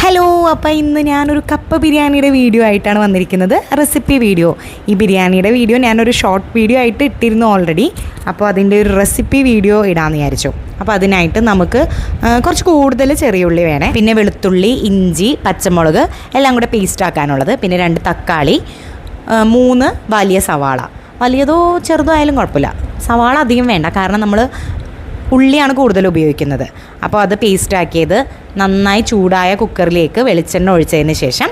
Hello, അപ്പോൾ ഇന്ന് ഞാനൊരു കപ്പ ബിരിയാണിയുടെ വീഡിയോ ആയിട്ടാണ് വന്നിരിക്കുന്നത്. Recipe video. ഈ ബിരിയാണിയുടെ വീഡിയോ ഞാനൊരു ഷോർട്ട് വീഡിയോ ആയിട്ട് ഇട്ടിരുന്നു ഓൾറെഡി. അപ്പോൾ അതിൻ്റെ ഒരു റെസിപ്പി വീഡിയോ ഇടാമെന്ന് വിചാരിച്ചു. അപ്പോൾ അതിനായിട്ട് നമുക്ക് കുറച്ച് കൂടുതൽ ചെറിയ ഉള്ളി വേണേ, പിന്നെ വെളുത്തുള്ളി, ഇഞ്ചി, പച്ചമുളക് എല്ലാം കൂടെ പേസ്റ്റ് ആക്കാനുള്ളത്, പിന്നെ 2 തക്കാളി, 3 വലിയ സവാള. വലിയതോ ചെറുതോ ആയാലും കുഴപ്പമില്ല. സവാള അധികം വേണ്ട, കാരണം നമ്മൾ ഉള്ളിയാണ് കൂടുതൽ ഉപയോഗിക്കുന്നത്. അപ്പോൾ അത് പേസ്റ്റാക്കിയത് നന്നായി ചൂടായ കുക്കറിലേക്ക് വെളിച്ചെണ്ണ ഒഴിച്ചതിന് ശേഷം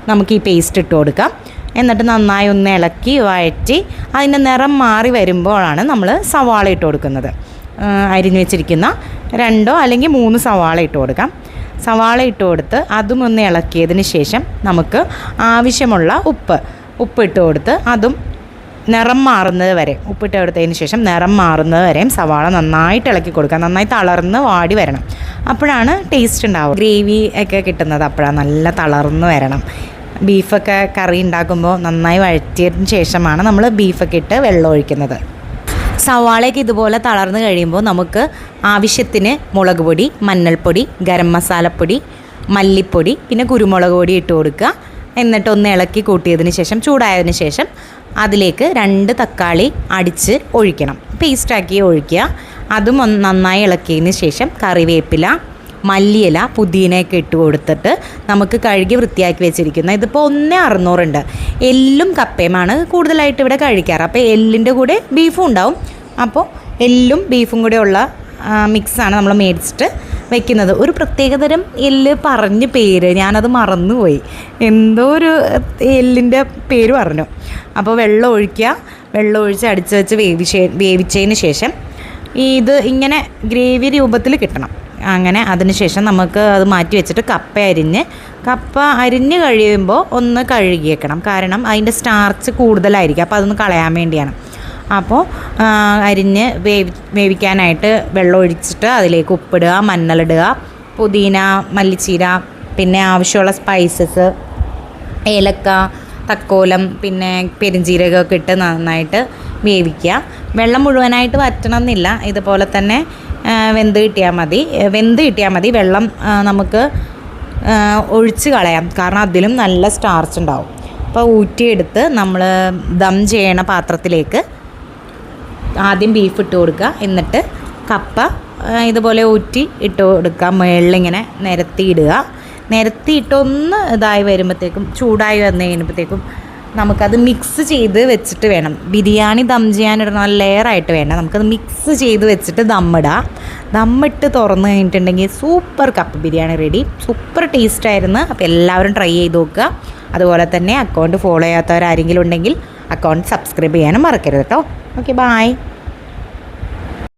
നമുക്ക് ഈ പേസ്റ്റ് ഇട്ട് കൊടുക്കാം. എന്നിട്ട് നന്നായി ഒന്ന് ഇളക്കി വഴറ്റി അതിൻ്റെ നിറം മാറി വരുമ്പോഴാണ് നമ്മൾ സവാള ഇട്ട് കൊടുക്കുന്നത്. അരിഞ്ഞു വെച്ചിരിക്കുന്ന 2 അല്ലെങ്കിൽ 3 സവാള ഇട്ട് കൊടുക്കാം. സവാള ഇട്ട് കൊടുത്ത് അതും ഒന്ന് ഇളക്കിയതിന് ശേഷം നമുക്ക് ആവശ്യമുള്ള ഉപ്പ് ഇട്ട് കൊടുത്ത് അതും നിറം മാറുന്നത് വരെ ഉപ്പിട്ട് കൊടുത്തതിന് ശേഷം നിറം മാറുന്നത് വരെയും സവാള നന്നായിട്ട് ഇളക്കി കൊടുക്കുക. നന്നായി തളർന്ന് വാടി വരണം, അപ്പോഴാണ് ടേസ്റ്റ് ഉണ്ടാവുക. ഗ്രേവി ഒക്കെ കിട്ടുന്നത് അപ്പോഴാണ് നല്ല തളർന്ന് വരണം. ബീഫൊക്കെ കറി ഉണ്ടാക്കുമ്പോൾ നന്നായി വഴറ്റിയതിന് ശേഷമാണ് നമ്മൾ ബീഫൊക്കെ ഇട്ട് വെള്ളം ഒഴിക്കുന്നത്. സവാളയൊക്കെ ഇതുപോലെ തളർന്ന് കഴിയുമ്പോൾ നമുക്ക് ആവശ്യത്തിന് മുളക് പൊടി, മഞ്ഞൾപ്പൊടി, ഗരം മസാലപ്പൊടി, മല്ലിപ്പൊടി, പിന്നെ കുരുമുളക് പൊടി ഇട്ട് കൊടുക്കുക. എന്നിട്ടൊന്ന് ഇളക്കി കൂട്ടിയതിന് ശേഷം ചൂടായതിന് ശേഷം അതിലേക്ക് 2 തക്കാളി അടിച്ച് ഒഴിക്കണം, പേസ്റ്റാക്കി ഒഴിക്കുക. അതും ഒന്ന് നന്നായി ഇളക്കിയതിന് ശേഷം കറിവേപ്പില, മല്ലിയില, പുതിനയൊക്കെ ഇട്ട് കൊടുത്തിട്ട് നമുക്ക് കഴുകി വൃത്തിയാക്കി വെച്ചിരിക്കുന്ന ഇതിപ്പോൾ 1,600 ഉണ്ട്. എല്ലും കപ്പയുമാണ് കൂടുതലായിട്ട് ഇവിടെ കഴിക്കാറ്. അപ്പോൾ എല്ലിൻ്റെ കൂടെ ബീഫും ഉണ്ടാവും. അപ്പോൾ എല്ലും ബീഫും കൂടെ ഉള്ള മിക്സാണ് നമ്മൾ മേടിച്ചിട്ട് വെക്കുന്നത്. ഒരു പ്രത്യേകതരം എല്ല് പറഞ്ഞ പേര് ഞാനത് മറന്നുപോയി, എന്തോ ഒരു എല്ലിൻ്റെ പേര് പറഞ്ഞു. അപ്പോൾ വെള്ളം ഒഴിക്കുക, വെള്ളം ഒഴിച്ച് അടിച്ച് വെച്ച് വേവിച്ചതിന് ശേഷം ഇത് ഇങ്ങനെ ഗ്രേവി രൂപത്തിൽ കിട്ടണം. അങ്ങനെ അതിന് ശേഷം നമുക്ക് അത് മാറ്റി വെച്ചിട്ട് കപ്പ അരിഞ്ഞ് കഴിയുമ്പോൾ ഒന്ന് കഴുകി വെക്കണം, കാരണം അതിൻ്റെ സ്റ്റാർച്ച് കൂടുതലായിരിക്കും. അപ്പോൾ അതൊന്ന് കളയാൻ വേണ്ടിയാണ്. അപ്പോൾ അരിഞ്ഞ് വേവിക്കാനായിട്ട് വെള്ളം ഒഴിച്ചിട്ട് അതിലേക്ക് ഉപ്പിടുക, മഞ്ഞളിടുക, പുതിന, മല്ലിച്ചീര, പിന്നെ ആവശ്യമുള്ള സ്പൈസസ്, ഏലക്ക, തക്കോലം, പിന്നെ പെരുംജീരകമൊക്കെ ഇട്ട് നന്നായിട്ട് വേവിക്കുക. വെള്ളം മുഴുവനായിട്ട് വറ്റണം എന്നില്ല, ഇതുപോലെ തന്നെ വെന്ത് കിട്ടിയാൽ മതി. വെള്ളം നമുക്ക് ഒഴിച്ച് കളയാം, കാരണം അതിലും നല്ല സ്റ്റാർച്ച് ഉണ്ടാവും. അപ്പോൾ ഊറ്റിയെടുത്ത് നമ്മൾ ദം ചെയ്യണ പാത്രത്തിലേക്ക് ആദ്യം ബീഫ് ഇട്ട് കൊടുക്കുക, എന്നിട്ട് കപ്പ ഇതുപോലെ ഊറ്റി ഇട്ട് കൊടുക്കുക. മുകളിലിങ്ങനെ നിരത്തിയിട്ടൊന്ന് ഇതായി വരുമ്പോഴത്തേക്കും, ചൂടായി വന്നു കഴിയുമ്പോഴത്തേക്കും നമുക്കത് മിക്സ് ചെയ്ത് വെച്ചിട്ട് വേണം. ബിരിയാണി ദം ചെയ്യാനിടുന്ന ലെയറായിട്ട് വേണ്ട, നമുക്കത് മിക്സ് ചെയ്ത് വെച്ചിട്ട് ദമ്മിട്ട് തുറന്ന് കഴിഞ്ഞിട്ടുണ്ടെങ്കിൽ സൂപ്പർ കപ്പ ബിരിയാണി റെഡി. സൂപ്പർ ടേസ്റ്റായിരുന്നു. അപ്പോൾ എല്ലാവരും ട്രൈ ചെയ്ത് നോക്കുക. അതുപോലെ തന്നെ അക്കൗണ്ട് ഫോളോ ചെയ്യാത്തവരാരെങ്കിലും ഉണ്ടെങ്കിൽ അക്കൗണ്ട് സബ്സ്ക്രൈബ് ചെയ്യാനും മറക്കരുത് കേട്ടോ. Okay, by.